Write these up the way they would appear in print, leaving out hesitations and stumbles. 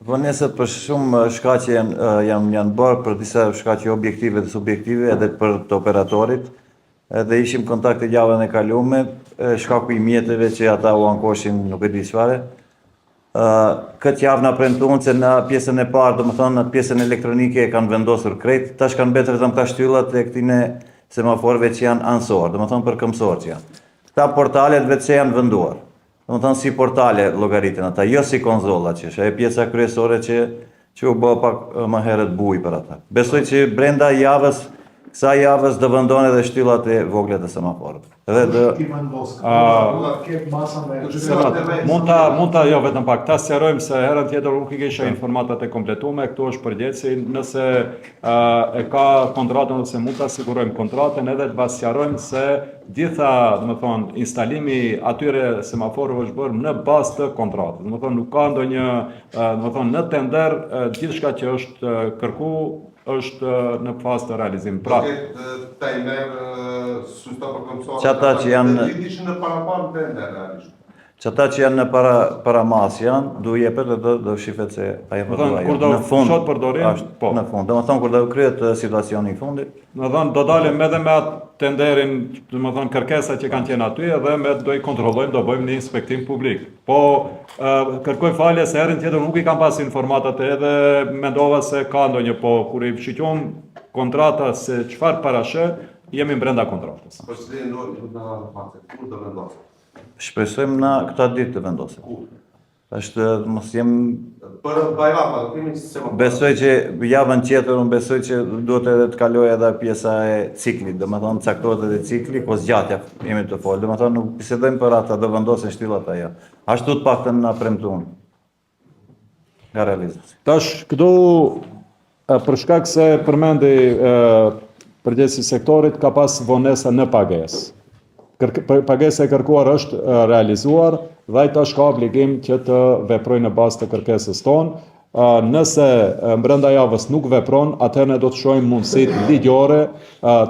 Vonesat për shumë shkaqe janë bërë për disa shkaqe objektive dhe subjektive edhe për të operatorit. Edhe ishim kontakte javën e kalume, shkaku i mjeteve që ata u ankoshin nuk e di çfarë. Këtë javë na premtuan se në pjesën e parë, domethënë në pjesën elektronike e kanë vendosur krejt, tash kanë mbetur vetëm ka shtyllat e këtine semaforëve që janë ansor, domethënë për këmsorë që janë. Këta portalet vetë që janë venduar. Domethënë si portale llogaritën ata, jo si konzolla që është, e pjesa kryesore që u bë pak më herët buj për ata. Besoj që brenda javës, kësaj javës do vendohen edhe shtyllat e vogla të semaforëve. Mund ta jo vetëm pak, ta sqarojmë se herën tjetër nuk i kisha informatat e kompletuara, këtu është përgjithësi, nëse e ka kontratën ose mund ta sigurojmë kontratën, edhe të sqarojmë se gjitha, domethënë, instalimi atyre semaforëve është bërë në bazë të kontratës. Domethënë nuk ka ndonjë, domethënë në tender gjithçka që është kërkuar është në fazë të realizimit. Pra, çata që janë Çata që janë në paramas janë, du jepet dhe do shifet se ajo po duaj. Kur do shot përdorim, po. Në fund, domethënë kur do kryhet situacioni i fundit. Domethënë do dalim edhe me atë tenderin, domethënë kërkesa që kanë qenë aty edhe do i kontrollojmë, do bëjmë një inspektim publik. Po kërkoj falje se herën tjetër nuk i kam pas informatat edhe mendova se ka ndonjë, po kur i shiqom kontrata se çfarë parashë, jemi brenda kontratës. Po si kur do vendoset? Shpresojmë na këta ditë të vendoset. Është mos jem për Bajrama, do kemi semafor. Besoj që javën tjetër unë besoj që duhet edhe të kaloj edhe pjesa e ciklit, domethënë caktohet edhe cikli, po zgjatja jemi të folë. Domethënë nuk bisedojmë për ata, do vendosen shtyllat ajo. Ashtu të paktën na premtuan nga realizaci. Tash këtu për shkak se përmendi përgjegjësi sektorit ka pas vonesa në pagesë. Pagesa e kërkuar është realizuar dhe ai tash ka obligim që të veprojë në bazë të kërkesës tonë. Nëse brenda javës nuk vepron, atëherë ne do të shohim mundësitë ligjore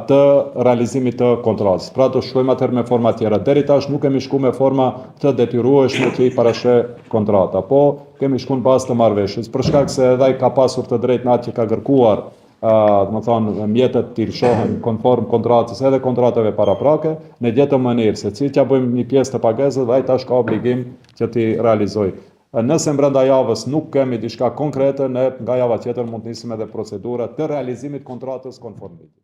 të realizimit të kontratës. Pra do shkojmë atëherë me forma tjera. Deri tash nuk kemi shkuar me forma të detyrueshme që i parashë kontrata, po kemi shkuar në bazë të marrëveshjes. Për shkak se edhe ai ka pasur të drejtë në atë që ka kërkuar, domethënë mjetet të shohen konform kontratës edhe kontratave paraprake, ne gjetëm mënyrë se si t'ja bëjmë një pjesë të pagesës dhe ai tash ka obligim që t'i realizojë. Nëse brenda javës nuk kemi diçka konkrete, ne nga java tjetër mund të nisim edhe procedura të realizimit kontratës konform ligjit.